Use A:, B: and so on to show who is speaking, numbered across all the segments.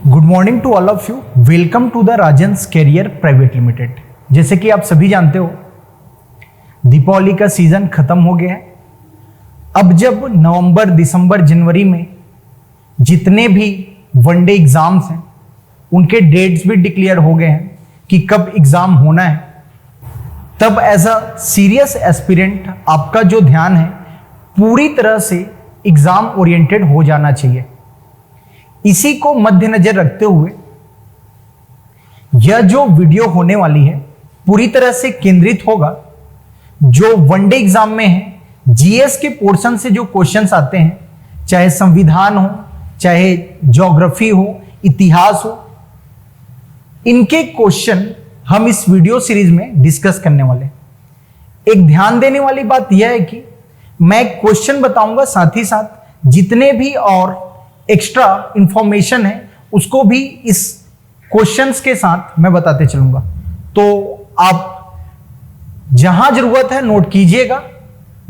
A: Good morning to all of you. Welcome to the Rajan's career private limited. जैसे कि आप सभी जानते हो, दीपावली का सीजन खत्म हो गया है। अब जब नवंबर, दिसंबर, जनवरी में जितने भी वनडे एग्जाम्स हैं उनके डेट्स भी डिक्लेयर हो गए हैं कि कब एग्जाम होना है, तब एज अ सीरियस एस्पिरेंट आपका जो ध्यान है पूरी तरह से एग्जाम ओरिएंटेड हो जाना चाहिए। इसी को मद्देनजर रखते हुए यह जो वीडियो होने वाली है पूरी तरह से केंद्रित होगा जो वनडे एग्जाम में है। जीएस के पोर्शन से जो क्वेश्चंस आते हैं, चाहे संविधान हो, चाहे ज्योग्राफी हो, इतिहास हो, इनके क्वेश्चन हम इस वीडियो सीरीज में डिस्कस करने वाले हैं। एक ध्यान देने वाली बात यह है कि मैं क्वेश्चन बताऊंगा, साथ ही साथ जितने भी और एक्स्ट्रा इंफॉर्मेशन है उसको भी इस क्वेश्चंस के साथ मैं बताते चलूंगा। तो आप जहां जरूरत है नोट कीजिएगा,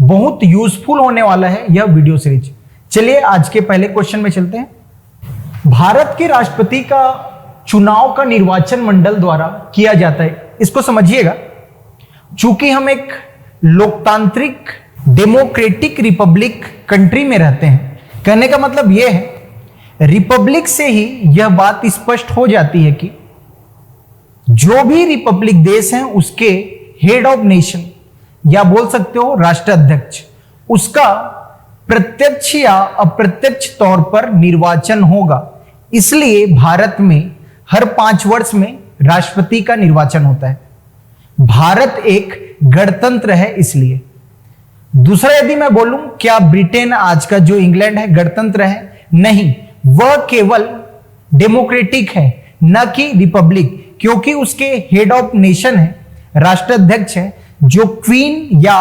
A: बहुत यूजफुल होने वाला है यह वीडियो सीरीज। चलिए आज के पहले क्वेश्चन में चलते हैं। भारत के राष्ट्रपति का चुनाव का निर्वाचन मंडल द्वारा किया जाता है। इसको समझिएगा, चूंकि हम एक लोकतांत्रिक डेमोक्रेटिक रिपब्लिक कंट्री में रहते हैं, कहने का मतलब यह है रिपब्लिक से ही यह बात स्पष्ट हो जाती है कि जो भी रिपब्लिक देश है उसके हेड ऑफ नेशन या बोल सकते हो राष्ट्राध्यक्ष, उसका प्रत्यक्ष या अप्रत्यक्ष तौर पर निर्वाचन होगा। इसलिए भारत में हर 5 वर्ष में राष्ट्रपति का निर्वाचन होता है। भारत एक गणतंत्र है इसलिए। दूसरा, यदि मैं बोलूं क्या ब्रिटेन, आज का जो इंग्लैंड है, गणतंत्र है? नहीं, वह केवल डेमोक्रेटिक है, न कि रिपब्लिक, क्योंकि उसके हेड ऑफ नेशन है, राष्ट्राध्यक्ष है। जो क्वीन या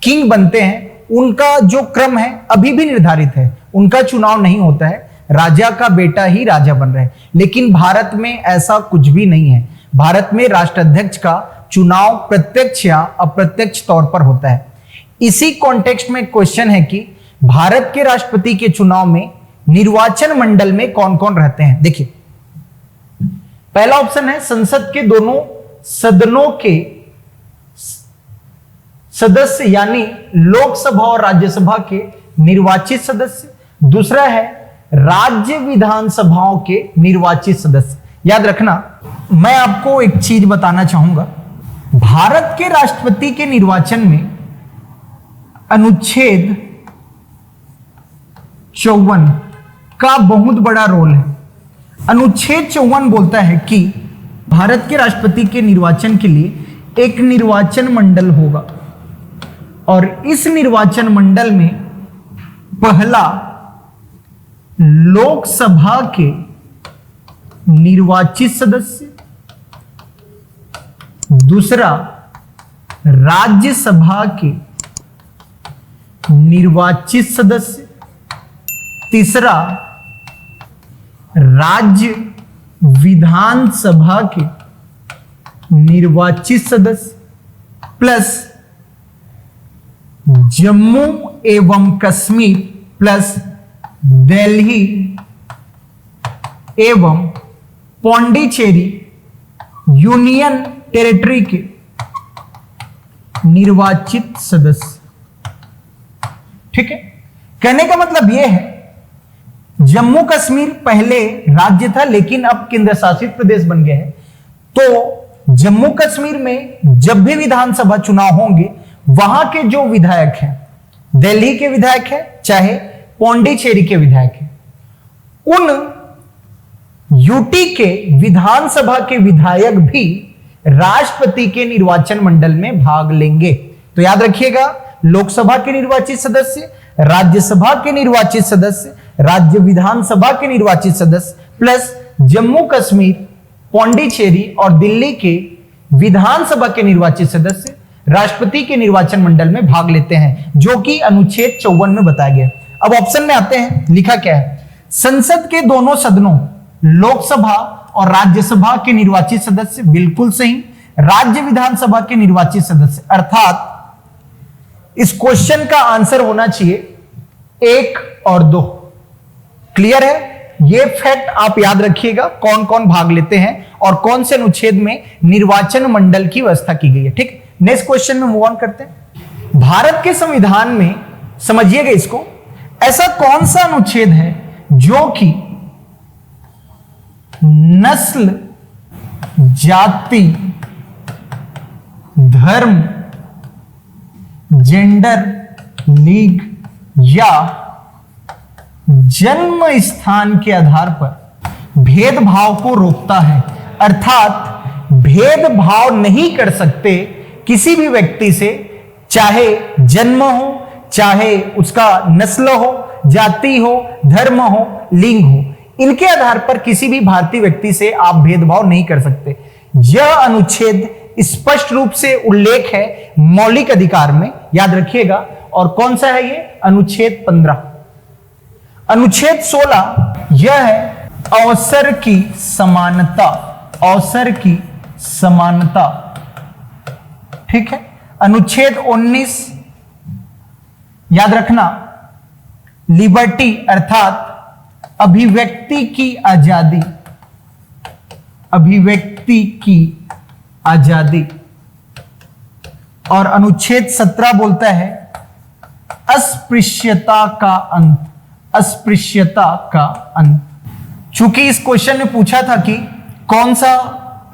A: किंग बनते हैं उनका जो क्रम है अभी भी निर्धारित है, उनका चुनाव नहीं होता है, राजा का बेटा ही राजा बन रहे हैं। लेकिन भारत में ऐसा कुछ भी नहीं है। भारत में राष्ट्राध्यक्ष का चुनाव प्रत्यक्ष या अप्रत्यक्ष तौर पर होता है। इसी कॉन्टेक्स्ट में क्वेश्चन है कि भारत के राष्ट्रपति के चुनाव में निर्वाचन मंडल में कौन कौन रहते हैं। देखिए, पहला ऑप्शन है संसद के दोनों सदनों के सदस्य, यानी लोकसभा और राज्यसभा के निर्वाचित सदस्य। दूसरा है राज्य विधानसभाओं के निर्वाचित सदस्य। याद रखना, मैं आपको एक चीज बताना चाहूंगा, भारत के राष्ट्रपति के निर्वाचन में अनुच्छेद 54 का बहुत बड़ा रोल है। अनुच्छेद 54 बोलता है कि भारत के राष्ट्रपति के निर्वाचन के लिए एक निर्वाचन मंडल होगा और इस निर्वाचन मंडल में पहला लोकसभा के निर्वाचित सदस्य, दूसरा राज्यसभा के निर्वाचित सदस्य, तीसरा राज्य विधानसभा के निर्वाचित सदस्य, प्लस जम्मू एवं कश्मीर प्लस दिल्ली एवं पौंडीचेरी यूनियन टेरिटरी के निर्वाचित सदस्य। ठीक है, कहने का मतलब यह है जम्मू कश्मीर पहले राज्य था लेकिन अब केंद्र शासित प्रदेश बन गया है। तो जम्मू कश्मीर में जब भी विधानसभा चुनाव होंगे, वहां के जो विधायक हैं, दिल्ली के विधायक हैं चाहे पौंडीचेरी के विधायक हैं, उन यूटी के विधानसभा के विधायक भी राष्ट्रपति के निर्वाचन मंडल में भाग लेंगे। तो याद रखिएगा, लोकसभा के निर्वाचित सदस्य, राज्यसभा के निर्वाचित सदस्य, राज्य विधानसभा के निर्वाचित सदस्य प्लस जम्मू कश्मीर, पौंडीचेरी और दिल्ली के विधानसभा के निर्वाचित सदस्य राष्ट्रपति के निर्वाचन मंडल में भाग लेते हैं, जो कि अनुच्छेद 54 में बताया गया। अब ऑप्शन में आते हैं, लिखा क्या है? संसद के दोनों सदनों लोकसभा और राज्यसभा के निर्वाचित सदस्य, बिल्कुल सही। राज्य विधानसभा के निर्वाचित सदस्य, अर्थात इस क्वेश्चन का आंसर होना चाहिए 1 और 2। क्लियर है? ये फैक्ट आप याद रखिएगा, कौन कौन भाग लेते हैं और कौन से अनुच्छेद में निर्वाचन मंडल की व्यवस्था की गई है। ठीक, नेक्स्ट क्वेश्चन में मूव ऑन करते हैं। भारत के संविधान में समझिएगा इसको, ऐसा कौन सा अनुच्छेद है जो कि नस्ल, जाति, धर्म, जेंडर, लीग या जन्म स्थान के आधार पर भेदभाव को रोकता है। अर्थात भेदभाव नहीं कर सकते किसी भी व्यक्ति से, चाहे जन्म हो, चाहे उसका नस्ल हो, जाति हो, धर्म हो, लिंग हो, इनके आधार पर किसी भी भारतीय व्यक्ति से आप भेदभाव नहीं कर सकते। यह अनुच्छेद स्पष्ट रूप से उल्लेख है मौलिक अधिकार में, याद रखिएगा। और कौन सा है ये? अनुच्छेद 15। अनुच्छेद 16 यह है अवसर की समानता, अवसर की समानता। ठीक है। अनुच्छेद 19 याद रखना, लिबर्टी अर्थात अभिव्यक्ति की आजादी, अभिव्यक्ति की आजादी। और अनुच्छेद 17 बोलता है अस्पृश्यता का अंत, अस्पृश्यता का अंत। चूंकि इस क्वेश्चन में पूछा था कि कौन सा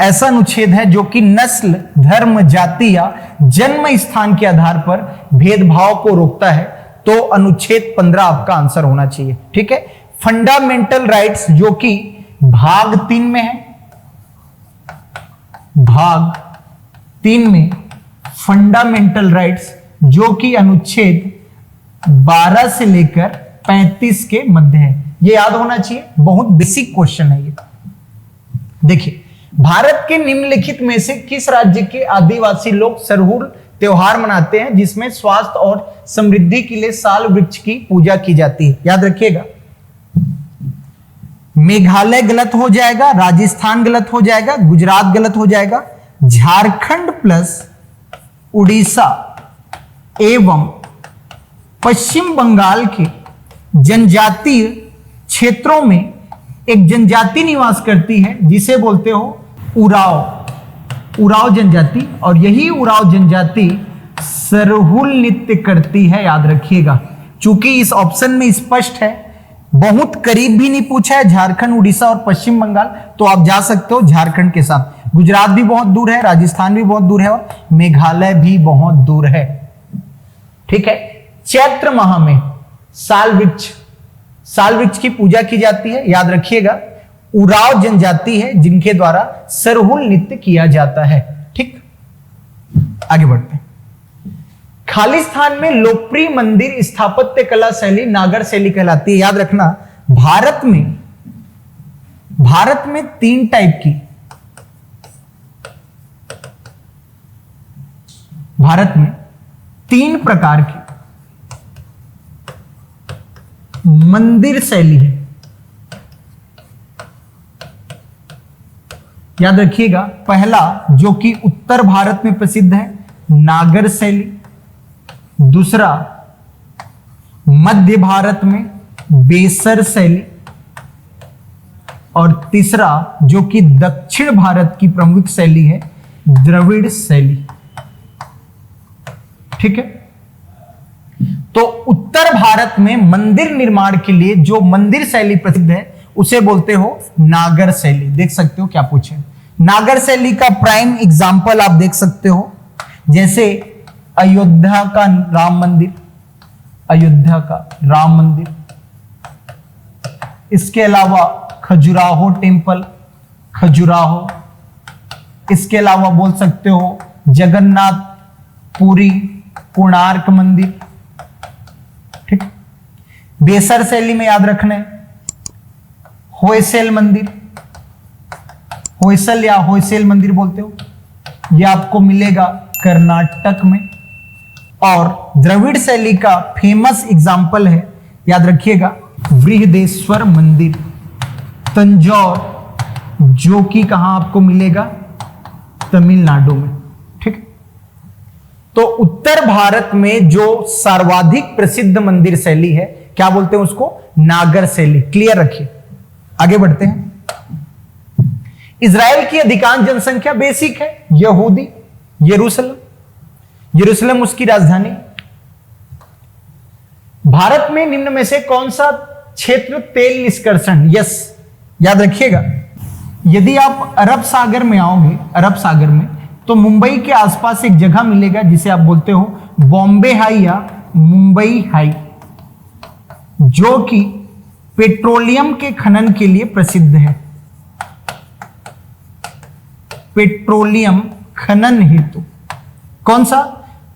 A: ऐसा अनुच्छेद है जो कि नस्ल, धर्म, जाति या जन्म स्थान के आधार पर भेदभाव को रोकता है, तो अनुच्छेद 15 आपका आंसर होना चाहिए। ठीक है। फंडामेंटल राइट्स जो कि भाग 3 में है, भाग 3 में फंडामेंटल राइट्स जो कि अनुच्छेद 12 से लेकर 35 के मध्य है। ये याद होना चाहिए, बहुत बेसिक क्वेश्चन है ये। देखिए, भारत के निम्नलिखित में से किस राज्य के आदिवासी लोग सरहुल त्योहार मनाते हैं जिसमें स्वास्थ्य और समृद्धि के लिए साल वृक्ष की पूजा की जाती है? याद रखिएगा, मेघालय गलत हो जाएगा, राजस्थान गलत हो जाएगा, गुजरात गलत हो जाएगा, झारखंड प्लस उड़ीसा एवं पश्चिम बंगाल के जनजातीय क्षेत्रों में एक जनजाति निवास करती है जिसे बोलते हो उराव, उराव जनजाति। और यही उराव जनजाति सरहुल नृत्य करती है, याद रखिएगा। चूंकि इस ऑप्शन में स्पष्ट है, बहुत करीब भी नहीं पूछा है, झारखंड, उड़ीसा और पश्चिम बंगाल, तो आप जा सकते हो झारखंड के साथ। गुजरात भी बहुत दूर है, राजस्थान भी बहुत दूर है और मेघालय भी बहुत दूर है। ठीक है। चैत्र माह में साल वृक्ष की पूजा की जाती है, याद रखिएगा। उराव जनजाति है जिनके द्वारा सरहुल नृत्य किया जाता है। ठीक, आगे बढ़ते हैं। खालिस्तान में लोकप्रिय मंदिर स्थापत्य कला शैली नागर शैली कहलाती है। याद रखना, भारत में 3 टाइप की, भारत में 3 प्रकार की मंदिर शैली है। याद रखिएगा, पहला जो कि उत्तर भारत में प्रसिद्ध है, नागर शैली। दूसरा मध्य भारत में बेसर शैली। और तीसरा जो कि दक्षिण भारत की प्रमुख शैली है, द्रविड़ शैली। ठीक है। तो उत्तर भारत में मंदिर निर्माण के लिए जो मंदिर शैली प्रसिद्ध है उसे बोलते हो नागर शैली। देख सकते हो क्या पूछे, नागर शैली का प्राइम एग्जाम्पल आप देख सकते हो, जैसे अयोध्या का राम मंदिर, अयोध्या का राम मंदिर। इसके अलावा खजुराहो टेम्पल, खजुराहो। इसके अलावा बोल सकते हो जगन्नाथ पुरी, कोणार्क मंदिर। ठीक। बेसर शैली में याद रखना है होयसल मंदिर, होयसल या होयसल मंदिर बोलते हो, यह आपको मिलेगा कर्नाटक में। और द्रविड़ शैली का फेमस एग्जाम्पल है, याद रखिएगा, बृहदेश्वर मंदिर, तंजौर, जो कि कहां आपको मिलेगा, तमिलनाडु में। ठीक। तो उत्तर भारत में जो सर्वाधिक प्रसिद्ध मंदिर शैली है, क्या बोलते हैं उसको, नागर शैली। क्लियर रखिए। आगे बढ़ते हैं। इजराइल की अधिकांश जनसंख्या बेसिक है, यहूदी, यरूशलेम, यरूशलेम उसकी राजधानी। भारत में निम्न में से कौन सा क्षेत्र तेल निष्कर्षण, यस याद रखिएगा, यदि आप अरब सागर में आओगे, अरब सागर में, तो मुंबई के आसपास एक जगह मिलेगा जिसे आप बोलते हो बॉम्बे हाई या मुंबई हाई, जो कि पेट्रोलियम के खनन के लिए प्रसिद्ध है। पेट्रोलियम खनन हेतु कौन सा,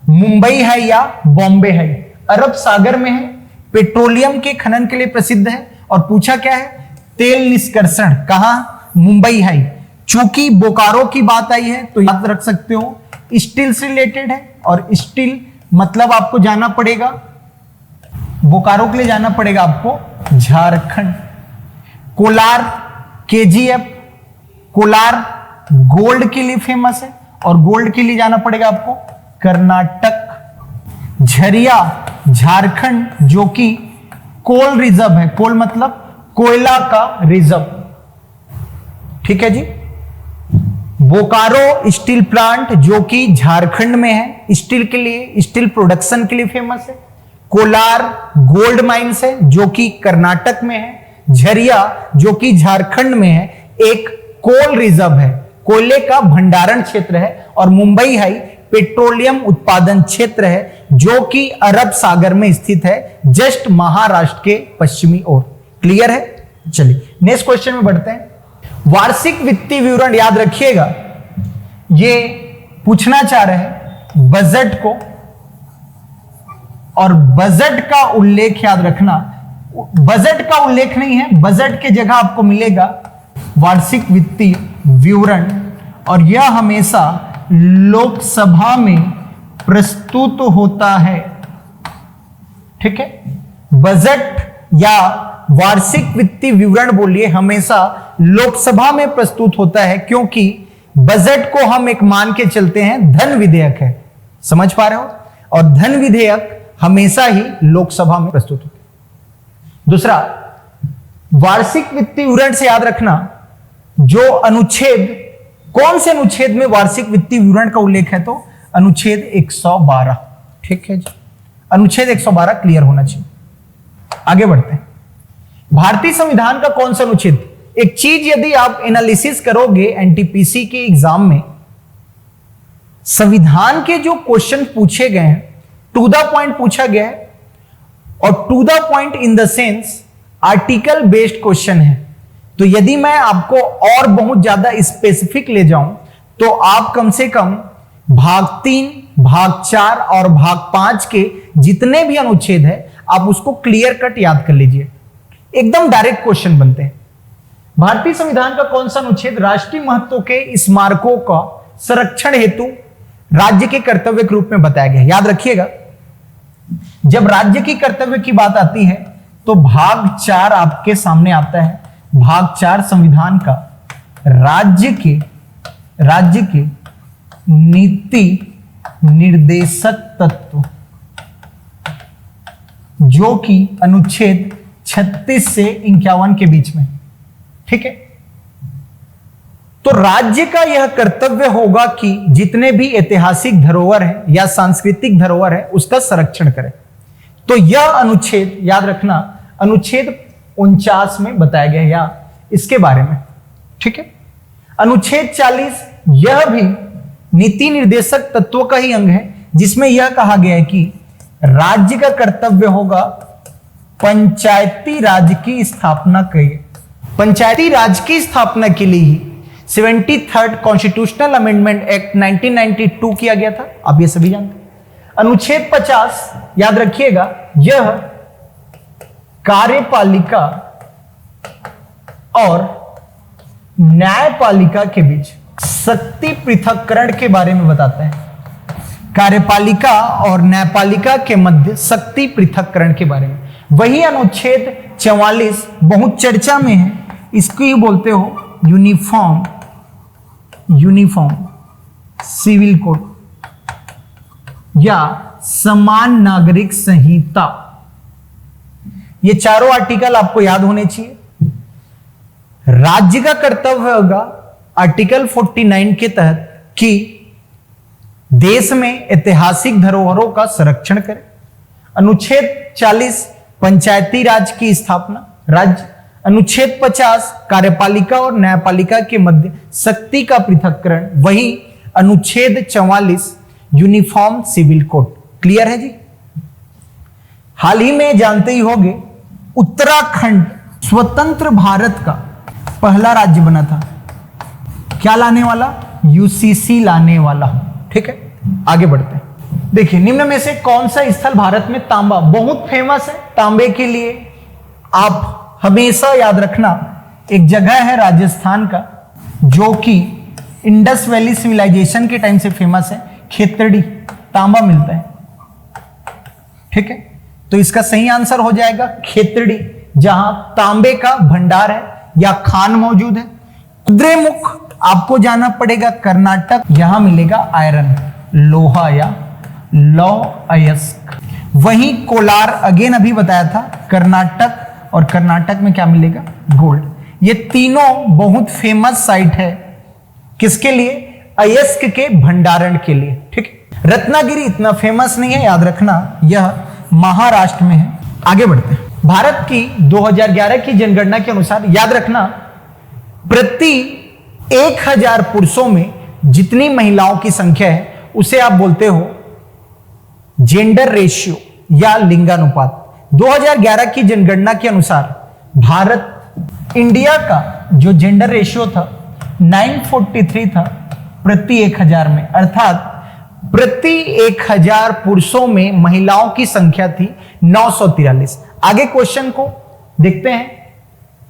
A: मुंबई हाई या बॉम्बे हाई, अरब सागर में है, पेट्रोलियम के खनन के लिए प्रसिद्ध है। और पूछा क्या है, तेल निष्कर्षण कहां, मुंबई हाई। चूंकि बोकारो की बात आई है तो याद रख सकते हो स्टील से रिलेटेड है, और स्टील मतलब आपको जाना पड़ेगा, बोकारो के लिए जाना पड़ेगा आपको झारखंड। कोलार, केजीएफ, कोलार गोल्ड के लिए फेमस है, और गोल्ड के लिए जाना पड़ेगा आपको कर्नाटक। झरिया झारखंड, जो कि कोल रिजर्व है, कोल मतलब कोयला का रिजर्व, ठीक है जी। बोकारो स्टील प्लांट, जो कि झारखंड में है, स्टील के लिए, स्टील प्रोडक्शन के लिए फेमस है। कोलार गोल्ड माइंस है, जो कि कर्नाटक में है। झरिया, जो कि झारखंड में है, एक कोल रिजर्व है, कोयले का भंडारण क्षेत्र है। और मुंबई हाई पेट्रोलियम उत्पादन क्षेत्र है, जो कि अरब सागर में स्थित है, जस्ट महाराष्ट्र के पश्चिमी ओर। क्लियर है? चलिए नेक्स्ट क्वेश्चन में बढ़ते हैं। वार्षिक वित्तीय विवरण याद रखिएगा, ये पूछना चाह रहे हैं बजट को, और बजट का उल्लेख याद रखना, बजट का उल्लेख नहीं है, बजट के जगह आपको मिलेगा वार्षिक वित्तीय विवरण, और यह हमेशा लोकसभा में प्रस्तुत होता है, ठीक है। बजट या वार्षिक वित्तीय विवरण बोलिए, हमेशा लोकसभा में प्रस्तुत होता है, क्योंकि बजट को हम एक मान के चलते हैं धन विधेयक है, समझ पा रहे हो, और धन विधेयक हमेशा ही लोकसभा में प्रस्तुत होता है। दूसरा, वार्षिक वित्तीय विवरण से याद रखना, जो अनुच्छेद, कौन से अनुच्छेद में वार्षिक वित्तीय विवरण का उल्लेख है, तो अनुच्छेद 112, ठीक है जी, अनुच्छेद 112 क्लियर होना चाहिए। आगे बढ़ते हैं। भारतीय संविधान का कौन सा अनुच्छेद, एक चीज यदि आप एनालिसिस करोगे एनटीपीसी के एग्जाम में, संविधान के जो क्वेश्चन पूछे गए हैं टू द पॉइंट पूछा गया है, और to the point in the sense article based question है। तो यदि मैं आपको और बहुत ज्यादा स्पेसिफिक ले जाऊं, तो आप कम से कम भाग 3, भाग 4 और भाग 5 के जितने भी अनुच्छेद है, आप उसको क्लियर कट याद कर लीजिए, एकदम डायरेक्ट क्वेश्चन बनते हैं। भारतीय संविधान का कौन सा अनुच्छेद राष्ट्रीय महत्व के स्मारकों का संरक्षण हेतु राज्य के कर्तव्य के रूप में बताया गया है? याद रखिएगा, जब राज्य की कर्तव्य की बात आती है तो भाग 4 आपके सामने आता है। भाग 4 संविधान का राज्य के नीति निर्देशक तत्व, जो कि अनुच्छेद 36 से 51 के बीच में, ठीक है। तो राज्य का यह कर्तव्य होगा कि जितने भी ऐतिहासिक धरोहर है या सांस्कृतिक धरोहर है उसका संरक्षण करे। तो यह अनुच्छेद याद रखना, अनुच्छेद 49 में बताया गया है या इसके बारे में, ठीक है। अनुच्छेद 40 यह भी नीति निर्देशक तत्वों का ही अंग है, जिसमें यह कहा गया है कि राज्य का कर्तव्य होगा पंचायती राज की स्थापना करिए। पंचायती राज की स्थापना के लिए ही 73rd कॉन्स्टिट्यूशनल अमेंडमेंट एक्ट 1992 किया गया था, आप ये सभी जानते हैं। अनुच्छेद 50 याद रखिएगा, यह कार्यपालिका और न्यायपालिका के बीच शक्ति पृथक्करण के बारे में बताता है। कार्यपालिका और न्यायपालिका के मध्य शक्ति पृथक्करण के बारे में। वही अनुच्छेद 44 बहुत चर्चा में है, इसको ही बोलते हो यूनिफॉर्म सिविल कोड या समान नागरिक संहिता। ये चारों आर्टिकल आपको याद होने चाहिए। राज्य का कर्तव्य होगा आर्टिकल 49 के तहत कि देश में ऐतिहासिक धरोहरों का संरक्षण करे। अनुच्छेद 40 पंचायती राज की स्थापना राज्य, अनुच्छेद 50 कार्यपालिका और न्यायपालिका के मध्य शक्ति का पृथक्करण, वही अनुच्छेद 44 यूनिफॉर्म सिविल कोड। क्लियर है जी। हाल ही में जानते ही होंगे उत्तराखंड स्वतंत्र भारत का पहला राज्य बना था। क्या लाने वाला? यूसीसी लाने वाला। ठीक है, आगे बढ़ते हैं। देखिए, निम्न में से कौन सा स्थल भारत में तांबा बहुत फेमस है? तांबे के लिए आप हमेशा याद रखना, एक जगह है राजस्थान का जो कि इंडस वैली सिविलाइजेशन के टाइम से फेमस है, खेतड़ी। तांबा मिलता है। ठीक है, तो इसका सही आंसर हो जाएगा खेतड़ी, जहां तांबे का भंडार है या खान मौजूद है। कुद्रेमुख आपको जाना पड़ेगा कर्नाटक, यहां मिलेगा आयरन, लोहा या लौह अयस्क। वहीं कोलार अगेन अभी बताया था कर्नाटक, और कर्नाटक में क्या मिलेगा? गोल्ड। ये तीनों बहुत फेमस साइट है किसके लिए? अयस्क के भंडारण के लिए। ठीक है, रत्नागिरी इतना फेमस नहीं है, याद रखना, यह महाराष्ट्र में है। आगे बढ़ते हैं। भारत की 2011 की जनगणना के अनुसार याद रखना, प्रति 1000 पुरुषों में जितनी महिलाओं की संख्या है उसे आप बोलते हो जेंडर रेशियो या लिंगानुपात। 2011 की जनगणना के अनुसार भारत इंडिया का जो जेंडर रेशियो था 943 था प्रति 1000 में, अर्थात प्रति 1000 पुरुषों में महिलाओं की संख्या थी 943। आगे क्वेश्चन को देखते हैं।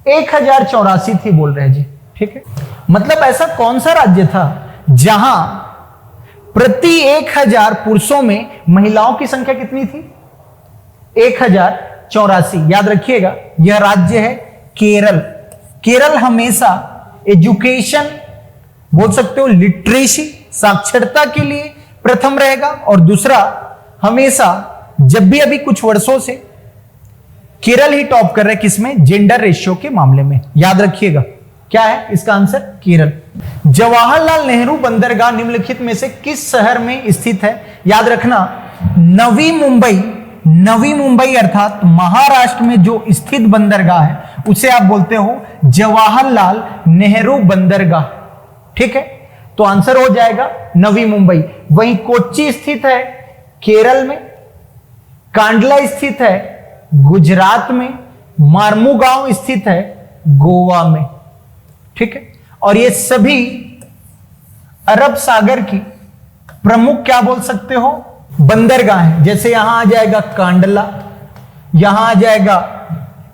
A: 1084 थी बोल रहे हैं जी। ठीक है, मतलब ऐसा कौन सा राज्य था जहां प्रति 1000 पुरुषों में महिलाओं की संख्या कितनी थी? 1084। याद रखिएगा, यह राज्य है केरल। केरल हमेशा एजुकेशन बोल सकते हो, लिटरेसी साक्षरता के लिए प्रथम रहेगा, और दूसरा हमेशा जब भी अभी कुछ वर्षों से केरल ही टॉप कर रहा है किसमें? जेंडर रेशियो के मामले में। याद रखिएगा, क्या है इसका आंसर? केरल। जवाहरलाल नेहरू बंदरगाह निम्नलिखित में से किस शहर में स्थित है? याद रखना, नवी मुंबई। नवी मुंबई अर्थात महाराष्ट्र में जो स्थित बंदरगाह है उसे आप बोलते हो जवाहरलाल नेहरू बंदरगाह। ठीक है, तो आंसर हो जाएगा नवी मुंबई। वहीं कोच्चि स्थित है केरल में, कांडला स्थित है गुजरात में, मार्मुगांव स्थित है गोवा में। ठीक है, और ये सभी अरब सागर की प्रमुख क्या बोल सकते हो? बंदरगाह है। जैसे यहां आ जाएगा कांडला, यहां आ जाएगा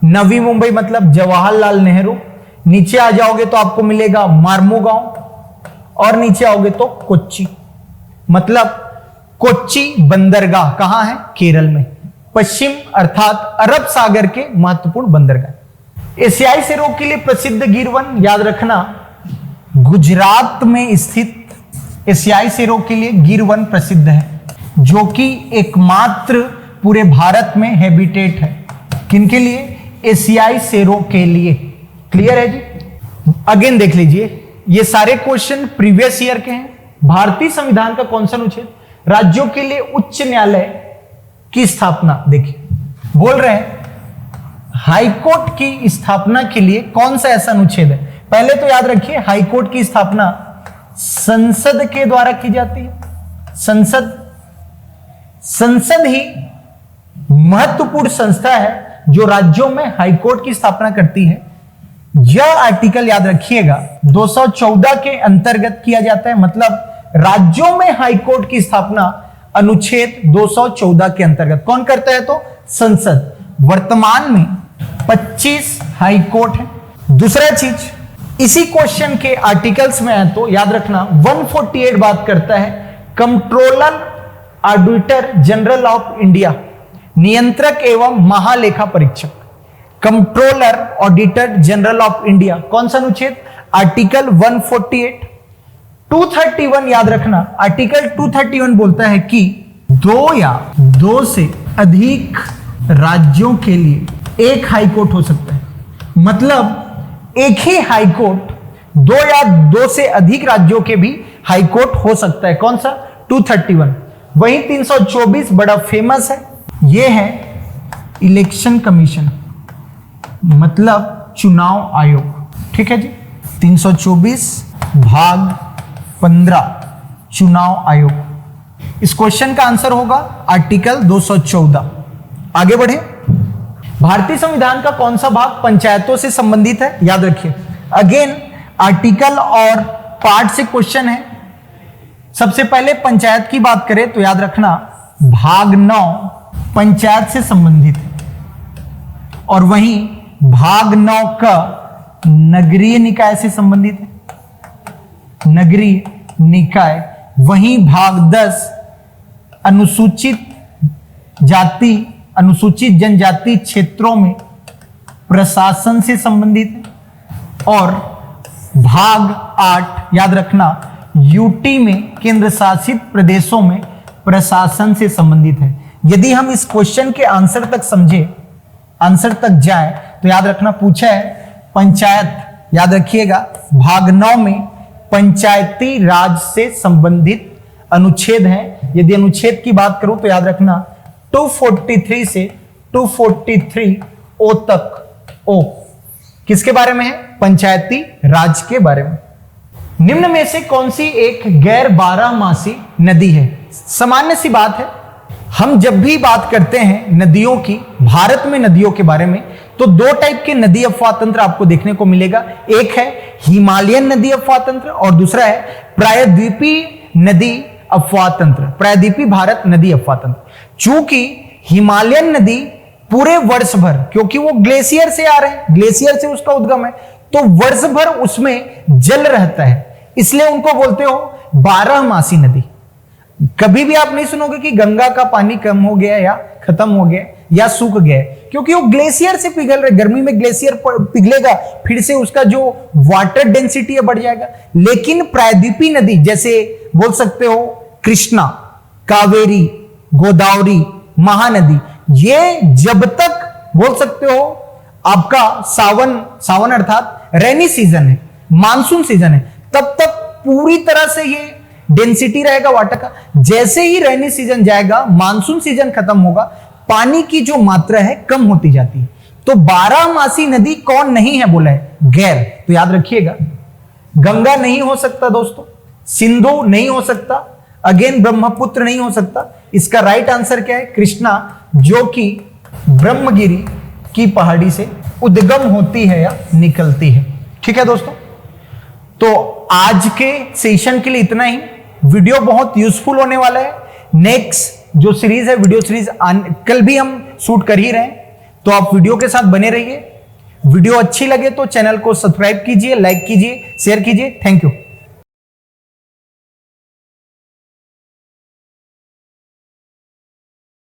A: नवी मुंबई मतलब जवाहरलाल नेहरू, नीचे आ जाओगे तो आपको मिलेगा मार्मुगांव, और नीचे आओगे तो कोच्चि, मतलब कोच्चि बंदरगाह कहां है? केरल में। पश्चिम अर्थात अरब सागर के महत्वपूर्ण बंदरगाह। एशियाई शेरों के लिए प्रसिद्ध गिर वन, याद रखना, गुजरात में स्थित एशियाई शेरों के लिए गिर वन प्रसिद्ध है, जो कि एकमात्र पूरे भारत में हैबिटेट है। किनके लिए? एशियाई शेरों के लिए। क्लियर है जी। अगेन देख लीजिए, ये सारे क्वेश्चन प्रीवियस ईयर के हैं। भारतीय संविधान का कौन सा अनुच्छेद राज्यों के लिए उच्च न्यायालय की स्थापना? देखिए, बोल रहे हैं हाईकोर्ट की स्थापना के लिए कौन सा ऐसा अनुच्छेद है? पहले तो याद रखिए, हाईकोर्ट की स्थापना संसद के द्वारा की जाती है। संसद ही महत्वपूर्ण संस्था है जो राज्यों में हाईकोर्ट की स्थापना करती है। यह आर्टिकल याद रखिएगा 214 के अंतर्गत किया जाता है, मतलब राज्यों में हाईकोर्ट की स्थापना अनुच्छेद 214 के अंतर्गत कौन करता है? तो संसद। वर्तमान में 25 हाईकोर्ट है। दूसरा चीज, इसी क्वेश्चन के आर्टिकल्स में है तो याद रखना 148 बात करता है controller auditor general of India, नियंत्रक एवं महालेखा परीक्षक। Controller auditor general of India कौन सा अनुच्छेद? आर्टिकल 148। 231 याद रखना, आर्टिकल 231 बोलता है कि 2 या 2 से अधिक राज्यों के लिए एक हाईकोर्ट हो सकता है। मतलब एक ही हाईकोर्ट दो या दो से अधिक राज्यों के भी हाईकोर्ट हो सकता है। कौन सा? 231। वहीं 324 बड़ा फेमस है, यह है इलेक्शन कमीशन, मतलब चुनाव आयोग। ठीक है जी। 324 भाग 15 चुनाव आयोग। इस क्वेश्चन का आंसर होगा आर्टिकल 214। आगे बढ़े। भारतीय संविधान का कौन सा भाग पंचायतों से संबंधित है? याद रखिए, अगेन आर्टिकल और पार्ट से क्वेश्चन है। सबसे पहले पंचायत की बात करें तो याद रखना भाग 9 पंचायत से संबंधित है, और वहीं भाग 9 का नगरीय निकाय से संबंधित है, नगरीय निकाय। वहीं भाग 10 अनुसूचित जाति अनुसूचित जनजाति क्षेत्रों में प्रशासन से संबंधित है, और भाग 8 याद रखना यूटी में केंद्र शासित प्रदेशों में प्रशासन से संबंधित है। यदि हम इस क्वेश्चन के आंसर तक समझे, आंसर तक जाए, तो याद रखना पूछा है पंचायत, याद रखिएगा भाग 9 में पंचायती राज से संबंधित अनुच्छेद है। यदि अनुच्छेद की बात करूं तो याद रखना 243 से 243 ओ तक। ओ किसके बारे में है? पंचायती राज के बारे में। निम्न में से कौन सी एक गैर बारहमासी नदी है? सामान्य सी बात है, हम जब भी बात करते हैं नदियों की, भारत में नदियों के बारे में, तो दो टाइप के नदी अफवाह तंत्र आपको देखने को मिलेगा। एक है हिमालयन नदी अफवाह तंत्र और दूसरा है प्रायद्वीपीय नदी अफवाह तंत्र, प्रायद्वीपीय भारत नदी अफवाह तंत्र। चूंकि हिमालयन नदी पूरे वर्ष भर, क्योंकि वो ग्लेशियर से आ रहे हैं, ग्लेशियर से उसका उद्गम है, तो वर्ष भर उसमें जल रहता है, इसलिए उनको बोलते हो बारहमासी नदी। कभी भी आप नहीं सुनोगे कि गंगा का पानी कम हो गया या खत्म हो गया या सूख गया, क्योंकि वो ग्लेशियर से पिघल रहे। गर्मी में ग्लेशियर पिघलेगा, फिर से उसका जो वाटर डेंसिटी है बढ़ जाएगा। लेकिन प्रायद्वीपीय नदी, जैसे बोल सकते हो कृष्णा, कावेरी, गोदावरी, महानदी, ये जब तक बोल सकते हो आपका सावन अर्थात रेनी सीजन है, मानसून सीजन है, तब तक पूरी तरह से ये डेंसिटी रहेगा वाटर का। जैसे ही रेनी सीजन जाएगा, मानसून सीजन खत्म होगा, पानी की जो मात्रा है कम होती जाती है। तो बारहमासी नदी कौन नहीं है बोला है? गैर। तो याद रखिएगा, गंगा नहीं हो सकता दोस्तों, सिंधु नहीं हो सकता, अगेन ब्रह्मपुत्र नहीं हो सकता। इसका राइट आंसर क्या है? कृष्णा, जो कि ब्रह्मगिरी की पहाड़ी से उद्गम होती है या निकलती है। ठीक है दोस्तों, तो आज के सेशन के लिए इतना ही। वीडियो बहुत यूजफुल होने वाला है। नेक्स्ट जो सीरीज है, वीडियो सीरीज कल भी हम शूट कर ही रहे हैं, तो आप वीडियो के साथ बने रहिए। वीडियो अच्छी लगे तो चैनल को सब्सक्राइब कीजिए, लाइक कीजिए, शेयर कीजिए। Thank you.